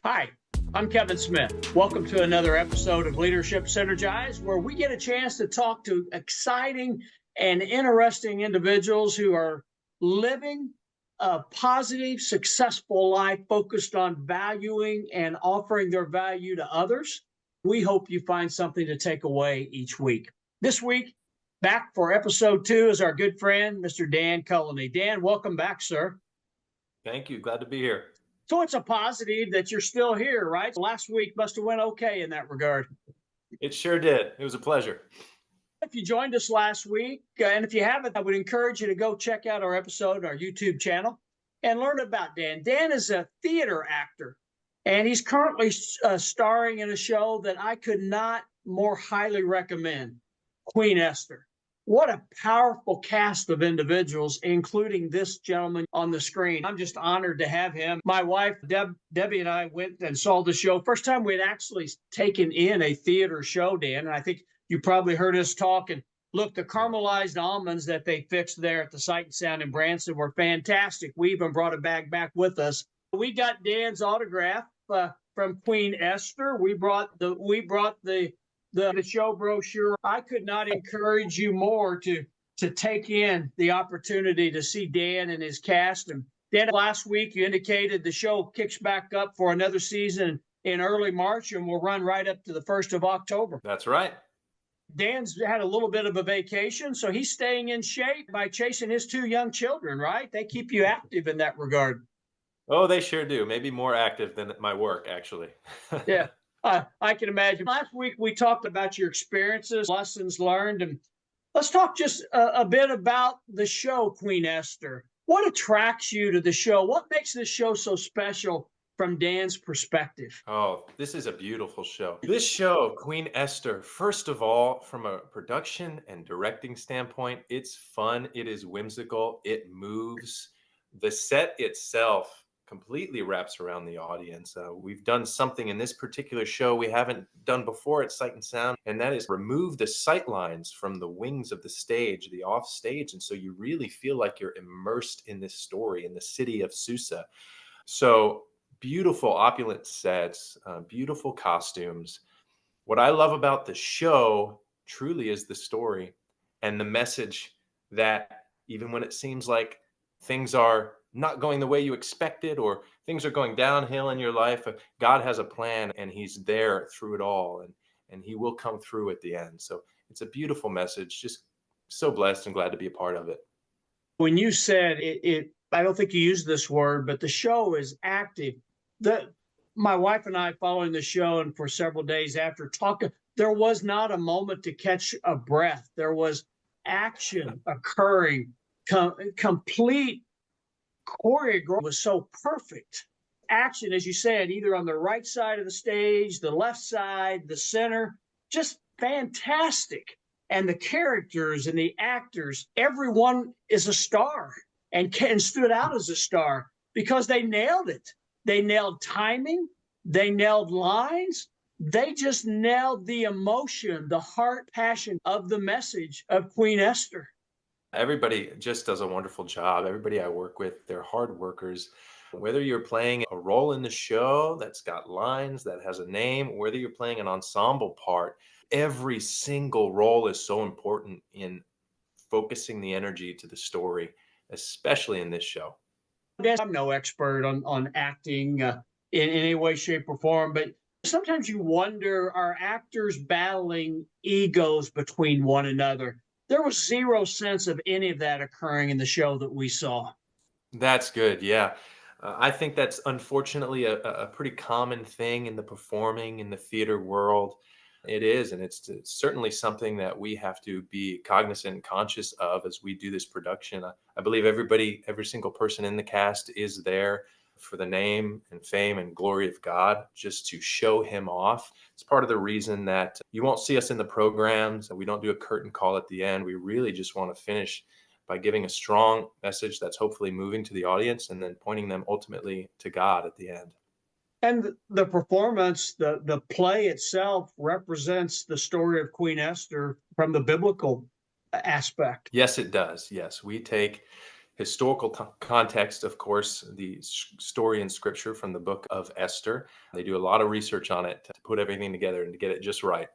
Hi, I'm Kevin Smith. Welcome to another episode of Leadership Synergized, where we get a chance to talk to exciting and interesting individuals who are living a positive, successful life focused on valuing and offering their value to others. We hope you find something to take away each week. This week, back for episode 2 is our good friend, Mr. Dan Culleny. Dan, welcome back, sir. Thank you. Glad to be here. So it's a positive that you're still here, right? Last week must have went okay in that regard. It sure did. It was a pleasure. If you joined us last week, and if you haven't, I would encourage you to go check out our episode on our YouTube channel and learn about Dan. Dan is a theater actor, and he's currently starring in a show that I could not more highly recommend, Queen Esther. What a powerful cast of individuals, including this gentleman on the screen. I'm just honored to have him. My wife, Debbie, and I went and saw the show. First time we'd actually taken in a theater show, Dan, and I think you probably heard us talk. And look, the caramelized almonds that they fixed there at the Sight and Sound in Branson were fantastic. We even brought a bag back with us. We got Dan's autograph from Queen Esther. We brought the show brochure. I could not encourage you more to take in the opportunity to see Dan and his cast. And Dan, last week you indicated the show kicks back up for another season in early March and will run right up to the 1st of October. That's right. Dan's had a little bit of a vacation, so he's staying in shape by chasing his 2 young children, right? They keep you active in that regard. Oh, they sure do. Maybe more active than my work, actually. Yeah. I can imagine. Last week, we talked about your experiences, lessons learned, and let's talk just a bit about the show, Queen Esther. What attracts you to the show? What makes this show so special from Dan's perspective? Oh, this is a beautiful show. This show, Queen Esther, first of all, from a production and directing standpoint, it's fun. It is whimsical. It moves. The set itself completely wraps around the audience. We've done something in this particular show we haven't done before at Sight and Sound, and that is remove the sight lines from the wings of the stage, the off stage. And so you really feel like you're immersed in this story in the city of Susa. So beautiful, opulent sets, beautiful costumes. What I love about the show truly is the story and the message that even when it seems like things are not going the way you expected or things are going downhill in your life, God has a plan and he's there through it all, and he will come through at the end. So it's a beautiful message. Just so blessed and glad to be a part of it. When you said it I don't think you used this word, but the show is active. My wife and I, following the show and for several days after talking, there was not a moment to catch a breath. There was action occurring, complete choreography was so perfect. Action, as you said, either on the right side of the stage, the left side, the center, just fantastic. And the characters and the actors, everyone is a star and stood out as a star because they nailed it. They nailed timing. They nailed lines. They just nailed the emotion, the heart, passion of the message of Queen Esther. Everybody just does a wonderful job. Everybody I work with, they're hard workers. Whether you're playing a role in the show that's got lines, that has a name, whether you're playing an ensemble part, every single role is so important in focusing the energy to the story, especially in this show. I'm no expert on acting in any way, shape, or form, but sometimes you wonder, are actors battling egos between one another? There was zero sense of any of that occurring in the show that we saw. That's good. Yeah. I think that's unfortunately a pretty common thing in the performing, in the theater world. It is, and it's certainly something that we have to be cognizant and conscious of as we do this production. I believe every single person in the cast is there for the name and fame and glory of God, just to show him off. It's part of the reason that you won't see us in the programs. We don't do a curtain call at the end. We really just want to finish by giving a strong message that's hopefully moving to the audience and then pointing them ultimately to God at the end. And the performance, the play itself represents the story of Queen Esther from the biblical aspect. Yes, it does. Yes, we take historical context, of course, the story in scripture from the book of Esther. They do a lot of research on it to put everything together and to get it just right.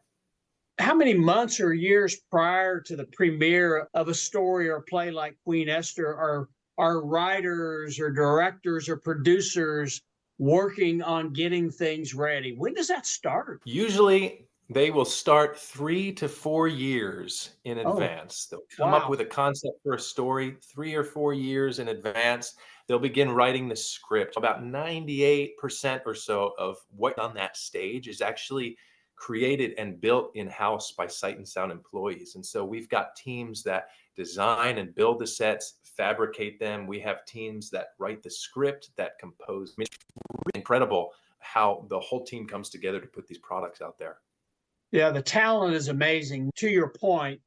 How many months or years prior to the premiere of a story or play like Queen Esther are writers or directors or producers working on getting things ready? When does that start? Usually, they will start 3 to 4 years in Oh, advance. They'll come up wow. with a concept for a story 3 or 4 years in advance. They'll begin writing the script. About 98% or so of what on that stage is actually created and built in-house by Sight and Sound employees. And so we've got teams that design and build the sets, fabricate them. We have teams that write the script, that compose. It's really incredible how the whole team comes together to put these products out there. Yeah, the talent is amazing. To your point,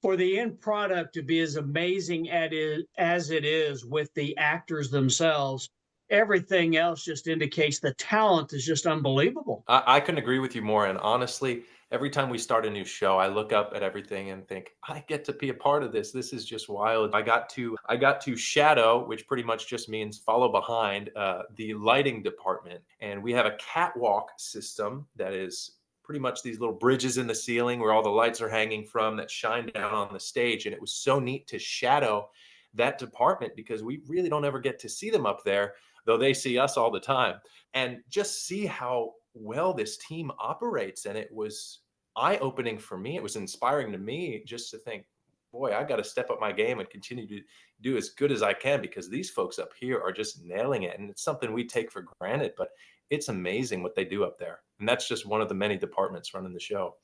for the end product to be as amazing as it is with the actors themselves, everything else just indicates the talent is just unbelievable. I couldn't agree with you more. And honestly, every time we start a new show, I look up at everything and think, I get to be a part of this. This is just wild. I got to shadow, which pretty much just means follow behind the lighting department. And we have a catwalk system that is pretty much these little bridges in the ceiling where all the lights are hanging from that shine down on the stage. And it was so neat to shadow that department because we really don't ever get to see them up there, though they see us all the time, and just see how well this team operates. And it was eye-opening for me. It was inspiring to me just to think, boy, I got to step up my game and continue to do as good as I can because these folks up here are just nailing it. And it's something we take for granted, but it's amazing what they do up there. And that's just one of the many departments running the show.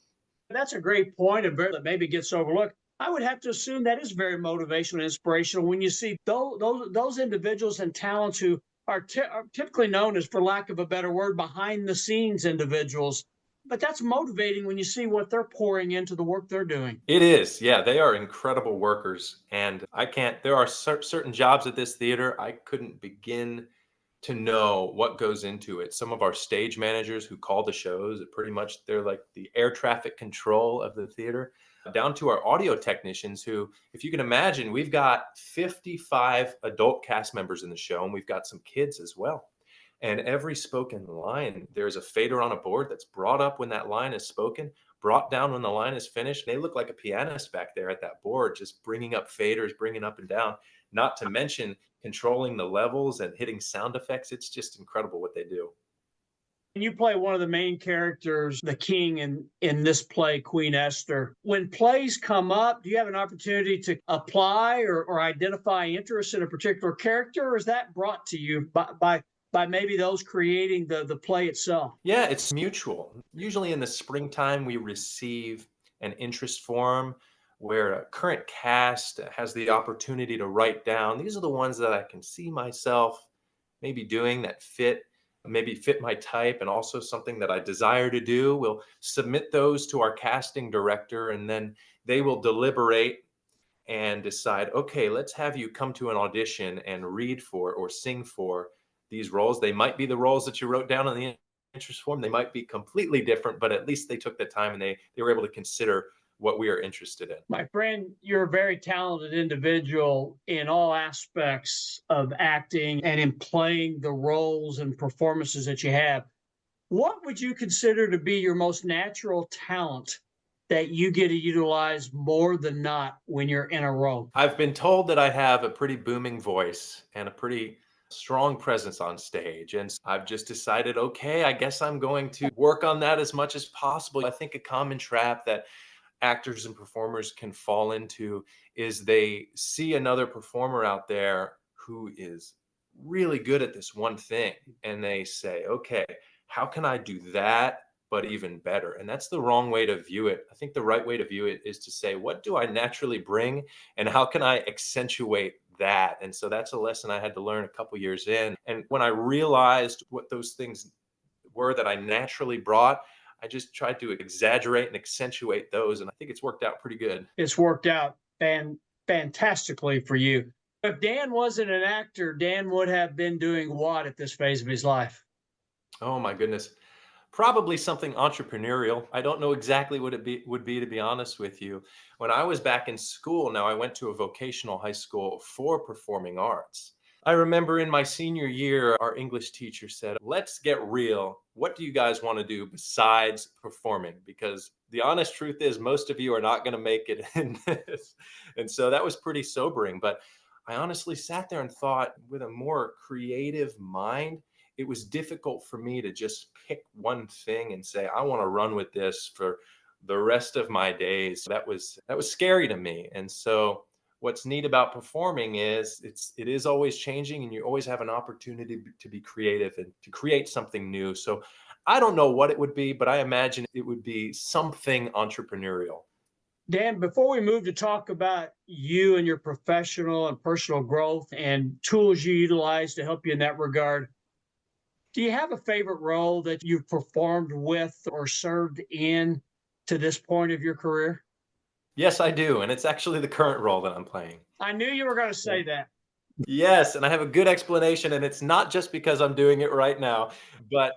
That's a great point that maybe gets overlooked. I would have to assume that is very motivational and inspirational when you see those individuals and talents who are typically known as, for lack of a better word, behind the scenes individuals. But that's motivating when you see what they're pouring into the work they're doing. It is. Yeah, they are incredible workers. And there are certain jobs at this theater I couldn't begin to know what goes into it. Some of our stage managers who call the shows, pretty much they're like the air traffic control of the theater, down to our audio technicians who, if you can imagine, we've got 55 adult cast members in the show and we've got some kids as well. And every spoken line, there's a fader on a board that's brought up when that line is spoken, brought down when the line is finished. They look like a pianist back there at that board, just bringing up faders, bringing up and down, not to mention controlling the levels and hitting sound effects. It's just incredible what they do. And you play one of the main characters, the king in this play, Queen Esther. When plays come up, do you have an opportunity to apply or identify interest in a particular character, or is that brought to you by maybe those creating the play itself? Yeah, it's mutual. Usually in the springtime, we receive an interest form where a current cast has the opportunity to write down, these are the ones that I can see myself maybe doing that maybe fit my type and also something that I desire to do. We'll submit those to our casting director and then they will deliberate and decide, okay, let's have you come to an audition and read for or sing for these roles. They might be the roles that you wrote down on the interest form. They might be completely different, but at least they took the time and they were able to consider what we are interested in. My friend, you're a very talented individual in all aspects of acting and in playing the roles and performances that you have. What would you consider to be your most natural talent that you get to utilize more than not when you're in a role? I've been told that I have a pretty booming voice and a pretty strong presence on stage. And I've just decided, okay, I guess I'm going to work on that as much as possible. I think a common trap that actors and performers can fall into is they see another performer out there who is really good at this one thing and they say, okay, how can I do that but even better? And that's the wrong way to view it. I think the right way to view it is to say, what do I naturally bring and how can I accentuate that? And so that's a lesson I had to learn a couple years in. And when I realized what those things were that I naturally brought, I just tried to exaggerate and accentuate those. And I think it's worked out pretty good. It's worked out fantastically for you. If Dan wasn't an actor, Dan would have been doing what at this phase of his life? Oh my goodness. Probably something entrepreneurial. I don't know exactly what would be, to be honest with you. When I was back in school, now I went to a vocational high school for performing arts. I remember in my senior year, our English teacher said, "Let's get real. What do you guys want to do besides performing? Because the honest truth is, most of you are not going to make it in this." And so that was pretty sobering. But I honestly sat there and thought, with a more creative mind, it was difficult for me to just pick one thing and say, I want to run with this for the rest of my days. That was scary to me. And so what's neat about performing is it is always changing, and you always have an opportunity to be creative and to create something new. So I don't know what it would be, but I imagine it would be something entrepreneurial. Dan, before we move to talk about you and your professional and personal growth and tools you utilize to help you in that regard, do you have a favorite role that you've performed with or served in to this point of your career? Yes, I do. And it's actually the current role that I'm playing. I knew you were going to Yeah. say that. Yes, and I have a good explanation, and it's not just because I'm doing it right now, but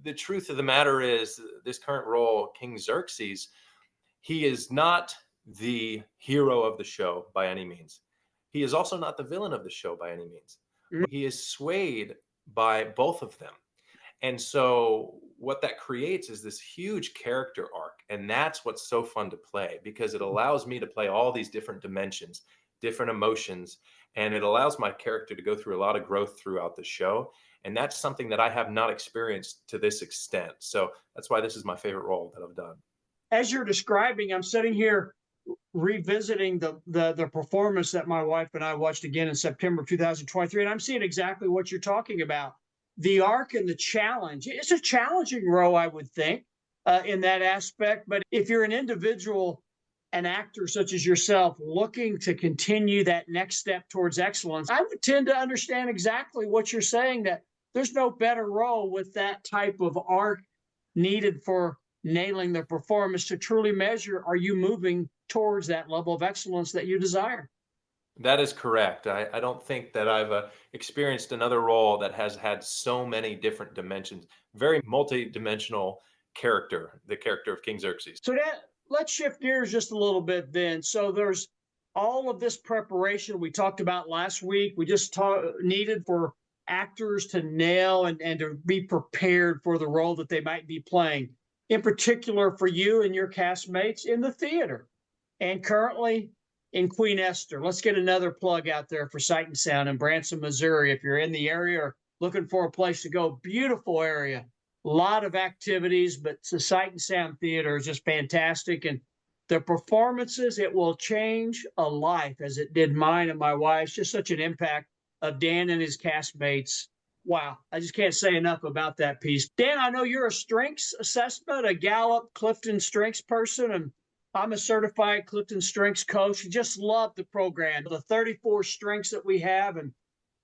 the truth of the matter is this current role, King Xerxes, he is not the hero of the show by any means. He is also not the villain of the show by any means. Mm. He is swayed by both of them. And so what that creates is this huge character arc. And that's what's so fun to play, because it allows me to play all these different dimensions, different emotions, and it allows my character to go through a lot of growth throughout the show. And that's something that I have not experienced to this extent. So that's why this is my favorite role that I've done. As you're describing, I'm sitting here revisiting the performance that my wife and I watched again in September of 2023, and I'm seeing exactly what you're talking about. The arc and the challenge. It's a challenging role, I would think, in that aspect. But if you're an individual, an actor such as yourself, looking to continue that next step towards excellence, I would tend to understand exactly what you're saying. That there's no better role with that type of arc needed for nailing the performance to truly measure, are you moving towards that level of excellence that you desire? That is correct. I don't think that I've experienced another role that has had so many different dimensions, very multi-dimensional character, the character of King Xerxes. So that let's shift gears just a little bit then. So there's all of this preparation we talked about last week. We just needed for actors to nail and to be prepared for the role that they might be playing. In particular, for you and your castmates in the theater, and currently in Queen Esther. Let's get another plug out there for Sight and Sound in Branson, Missouri. If you're in the area or looking for a place to go, beautiful area, a lot of activities, but the Sight and Sound Theater is just fantastic. And the performances, it will change a life as it did mine and my wife's. Just such an impact of Dan and his castmates. Wow, I just can't say enough about that piece. Dan, I know you're a strengths assessment, a Gallup Clifton Strengths person, and I'm a certified Clifton Strengths coach. Just love the program, the 34 strengths that we have.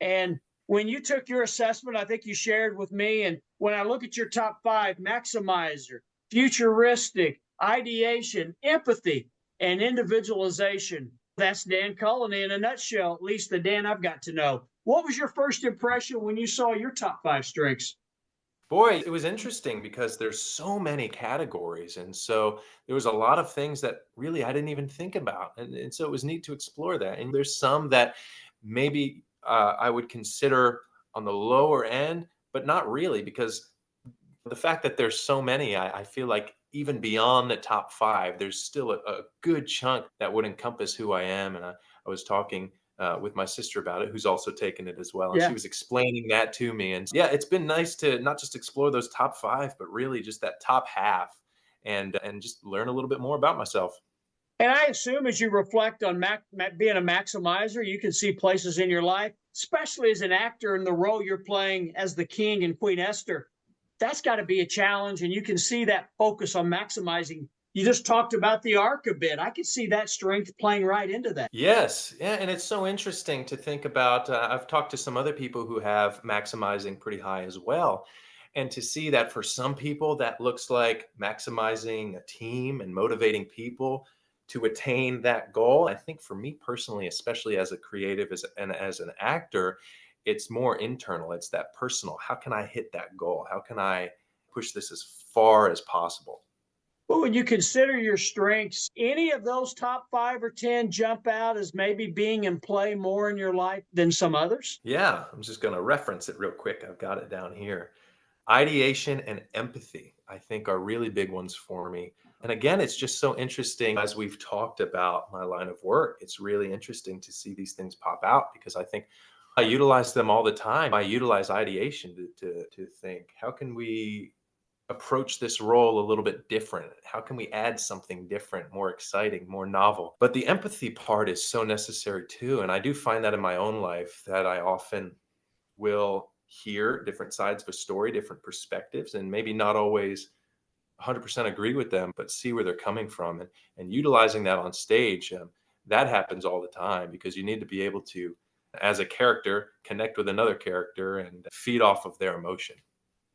And when you took your assessment, I think you shared with me, and when I look at your top five, maximizer, futuristic, ideation, empathy, and individualization, that's Dan Culleny in a nutshell, at least the Dan I've got to know. What was your first impression when you saw your top five strengths? Boy, it was interesting because there's so many categories. And so there was a lot of things that really I didn't even think about. And so it was neat to explore that. And there's some that maybe I would consider on the lower end, but not really, because the fact that there's so many, I feel like even beyond the top five, there's still a good chunk that would encompass who I am. And I was talking with my sister about it, who's also taken it as well. And she Yeah. was explaining that to me. And yeah, it's been nice to not just explore those top five, but really just that top half and just learn a little bit more about myself. And I assume as you reflect on being a maximizer, you can see places in your life, especially as an actor in the role you're playing as the king and Queen Esther. That's got to be a challenge. And you can see that focus on maximizing. You just talked about the arc a bit. I could see that strength playing right into that. Yes, yeah, and it's so interesting to think about. I've talked to some other people who have maximizing pretty high as well, and to see that for some people that looks like maximizing a team and motivating people to attain that goal. I think for me personally, especially as a creative and as an actor, it's more internal. It's that personal. How can I hit that goal? How can I push this as far as possible. Well, when you consider your strengths, any of those top 5 or 10 jump out as maybe being in play more in your life than some others? Yeah, I'm just going to reference it real quick. I've got it down here. Ideation and empathy, I think, are really big ones for me. And again, it's just so interesting as we've talked about my line of work. It's really interesting to see these things pop out because I think I utilize them all the time. I utilize ideation to think, how can we approach this role a little bit different? How can we add something different, more exciting, more novel? But the empathy part is so necessary too. And I do find that in my own life that I often will hear different sides of a story, different perspectives, and maybe not always 100% agree with them, but see where they're coming from and utilizing that on stage. That happens all the time because you need to be able to, as a character, connect with another character and feed off of their emotion.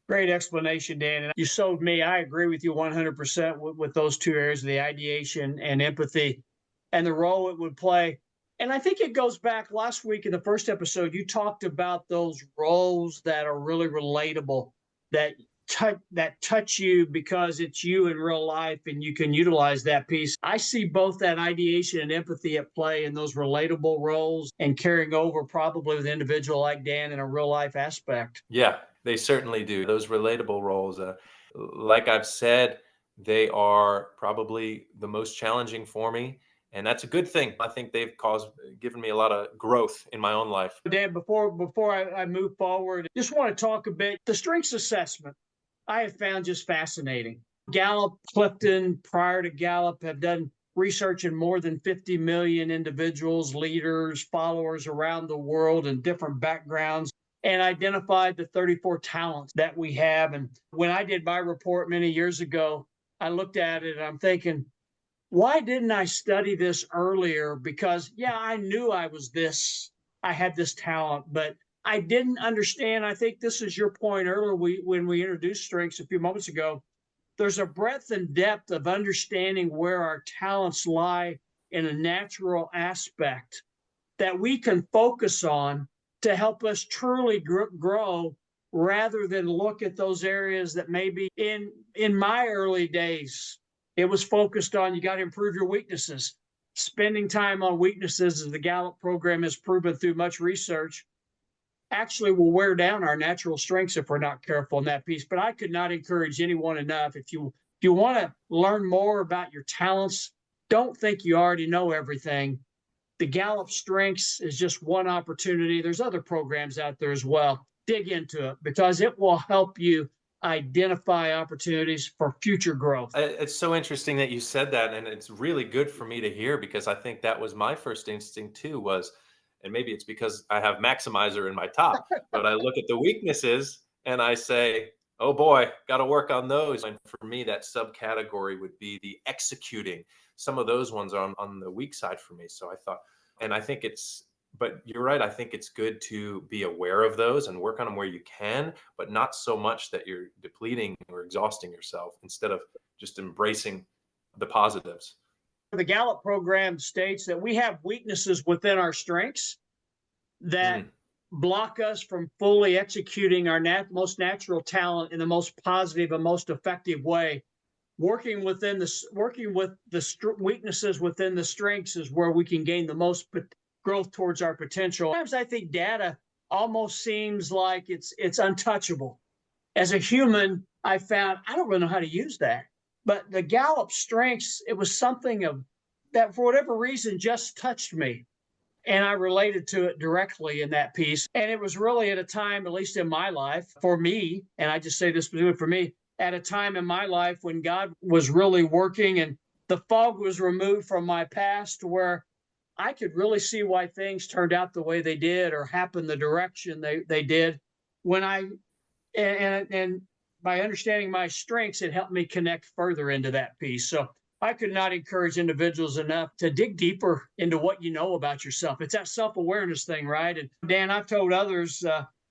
Great explanation, Dan. And you sold me. I agree with you 100% with those two areas, the ideation and empathy and the role it would play. And I think it goes back last week in the first episode, you talked about those roles that are really relatable, that touch you because it's you in real life and you can utilize that piece. I see both that ideation and empathy at play in those relatable roles and carrying over probably with an individual like Dan in a real life aspect. Yeah, they certainly do. Those relatable roles, like I've said, they are probably the most challenging for me. And that's a good thing. I think they've given me a lot of growth in my own life. Dan, before I move forward, just want to talk a bit the strengths assessment. I have found just fascinating. Gallup, Clifton, prior to Gallup, have done research in more than 50 million individuals, leaders, followers around the world in different backgrounds, and identified the 34 talents that we have. And when I did my report many years ago, I looked at it and I'm thinking, why didn't I study this earlier? Because, yeah, I knew I was this, I had this talent, but I didn't understand. I think this is your point earlier when we introduced strengths a few moments ago. There's a breadth and depth of understanding where our talents lie in a natural aspect that we can focus on to help us truly grow rather than look at those areas that maybe in my early days, it was focused on you got to improve your weaknesses. Spending time on weaknesses, as the Gallup program has proven through much research, actually will wear down our natural strengths if we're not careful in that piece. But I could not encourage anyone enough. If you want to learn more about your talents, don't think you already know everything. The Gallup Strengths is just one opportunity. There's other programs out there as well. Dig into it because it will help you identify opportunities for future growth. It's so interesting that you said that, and it's really good for me to hear because I think that was my first instinct too was, and maybe it's because I have maximizer in my top, but I look at the weaknesses and I say, oh boy, got to work on those. And for me, that subcategory would be the executing. Some of those ones are on the weak side for me. So I thought, and I think but you're right. I think it's good to be aware of those and work on them where you can, but not so much that you're depleting or exhausting yourself instead of just embracing the positives. The Gallup program states that we have weaknesses within our strengths that block us from fully executing our most natural talent in the most positive and most effective way. Working with the weaknesses within the strengths is where we can gain the most growth towards our potential. Sometimes I think data almost seems like it's untouchable. As a human, I found I don't really know how to use that. But the Gallup strengths, it was something that for whatever reason just touched me. And I related to it directly in that piece. And it was really at a time, at least in my life, for me, and I just say this for me, at a time in my life when God was really working and the fog was removed from my past where I could really see why things turned out the way they did or happened the direction they did. And by understanding my strengths, it helped me connect further into that piece. So I could not encourage individuals enough to dig deeper into what you know about yourself. It's that self-awareness thing, right? And Dan, I've told others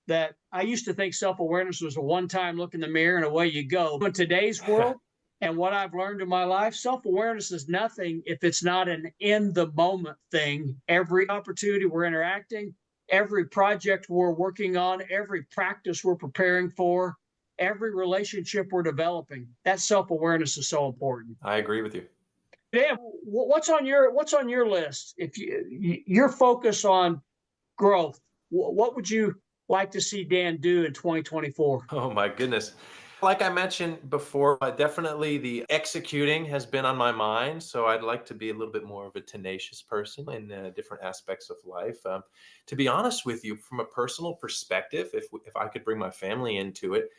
that I used to think self-awareness was a one-time look in the mirror and away you go. But in today's world and what I've learned in my life, self-awareness is nothing if it's not an in-the-moment thing. Every opportunity we're interacting, every project we're working on, every practice we're preparing for, every relationship we're developing. That self-awareness is so important. I agree with you. Dan, what's on your list? If your focus on growth, what would you like to see Dan do in 2024? Oh my goodness. Like I mentioned before, definitely the executing has been on my mind. So I'd like to be a little bit more of a tenacious person in different aspects of life. To be honest with you, from a personal perspective, if I could bring my family into it,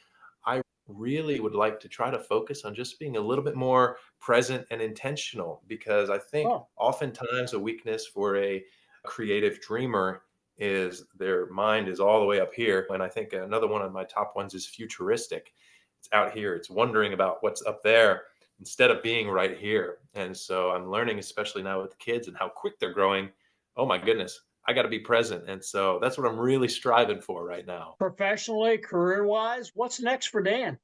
I really would like to try to focus on just being a little bit more present and intentional, because I think Oh, oftentimes a weakness for a creative dreamer is their mind is all the way up here. And I think another one of my top ones is futuristic. It's out here, it's wondering about what's up there instead of being right here. And so I'm learning, especially now with the kids and how quick they're growing. Oh my goodness, I got to be present. And so that's what I'm really striving for right now. professionally, career-wise, what's next for Dan?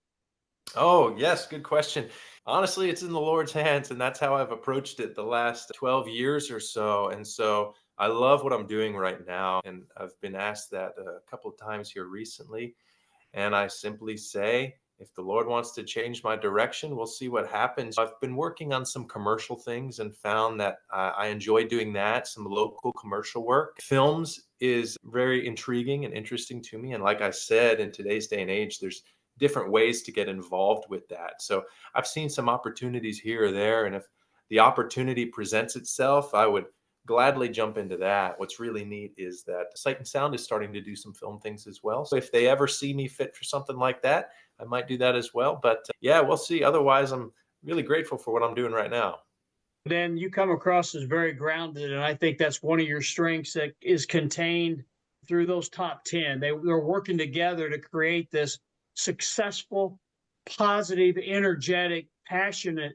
Oh, yes, good question. Honestly, it's in the Lord's hands, and that's how I've approached it the last 12 years or so. And so I love what I'm doing right now. And I've been asked that a couple of times here recently. And I simply say, if the Lord wants to change my direction, we'll see what happens. I've been working on some commercial things and found that I enjoy doing that, some local commercial work. Films is very intriguing and interesting to me. And like I said, in today's day and age, there's different ways to get involved with that. So I've seen some opportunities here or there. And if the opportunity presents itself, I would gladly jump into that. What's really neat is that Sight and Sound is starting to do some film things as well. So if they ever see me fit for something like that, I might do that as well. But yeah, we'll see. Otherwise, I'm really grateful for what I'm doing right now. Dan, you come across as very grounded, and I think that's one of your strengths that is contained through those top 10. They're working together to create this successful, positive, energetic, passionate,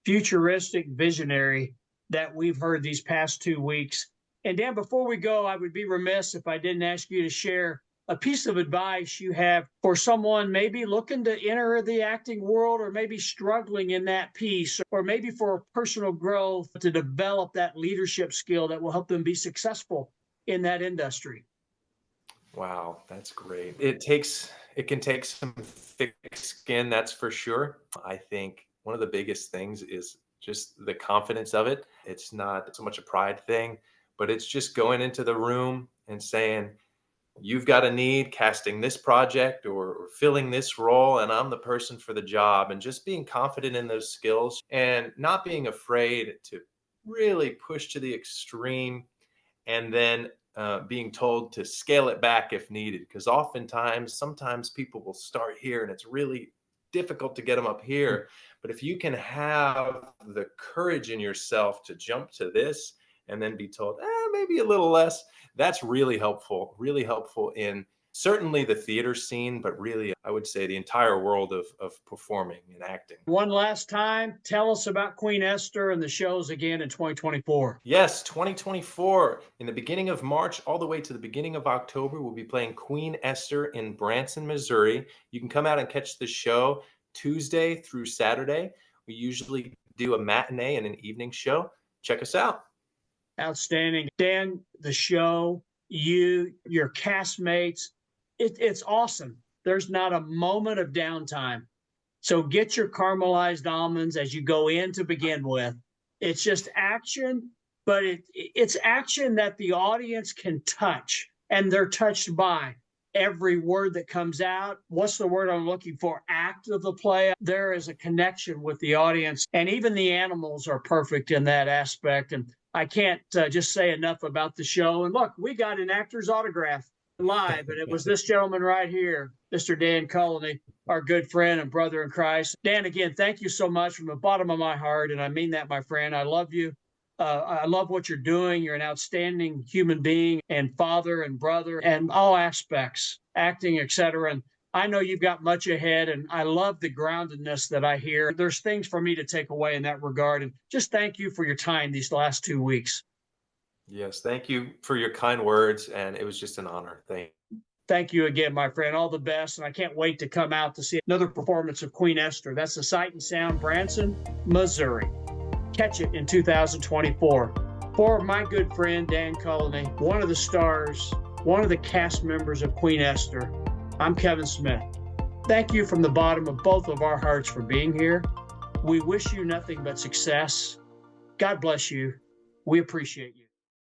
futuristic visionary that we've heard these past 2 weeks. And Dan, before we go, I would be remiss if I didn't ask you to share a piece of advice you have for someone maybe looking to enter the acting world, or maybe struggling in that piece, or maybe for personal growth to develop that leadership skill that will help them be successful in that industry. Wow, that's great. It can take some thick skin, that's for sure. I think one of the biggest things is just the confidence of it. It's not so much a pride thing, but it's just going into the room and saying, you've got a need, casting this project or filling this role, and I'm the person for the job. And just being confident in those skills and not being afraid to really push to the extreme, and then being told to scale it back if needed. Because sometimes people will start here and it's really difficult to get them up here. But if you can have the courage in yourself to jump to this and then be told, maybe a little less, that's really helpful in certainly the theater scene, but really, I would say the entire world of performing and acting. One last time, tell us about Queen Esther and the shows again in 2024. Yes, 2024, in the beginning of March all the way to the beginning of October, we'll be playing Queen Esther in Branson, Missouri. You can come out and catch the show Tuesday through Saturday. We usually do a matinee and an evening show. Check us out. Outstanding. Dan, the show, your castmates, it's awesome. There's not a moment of downtime. So get your caramelized almonds as you go in to begin with. It's just action, but it's action that the audience can touch, and they're touched by every word that comes out. What's the word I'm looking for? Act of the play. There is a connection with the audience, and even the animals are perfect in that aspect. And I can't just say enough about the show. And look, we got an actor's autograph live, and it was this gentleman right here, Mr. Dan Culleny, our good friend and brother in Christ. Dan, again, thank you so much from the bottom of my heart, and I mean that, my friend. I love you. I love what you're doing. You're an outstanding human being and father and brother and all aspects, acting, etc. And I know you've got much ahead, and I love the groundedness that I hear. There's things for me to take away in that regard. And just thank you for your time these last 2 weeks. Yes, thank you for your kind words, and it was just an honor. Thank you again, my friend. All the best, and I can't wait to come out to see another performance of Queen Esther. That's the Sight and Sound, Branson, Missouri. Catch it in 2024. For my good friend, Dan Culleny, one of the stars, one of the cast members of Queen Esther, I'm Kevin Smith. Thank you from the bottom of both of our hearts for being here. We wish you nothing but success. God bless you. We appreciate you.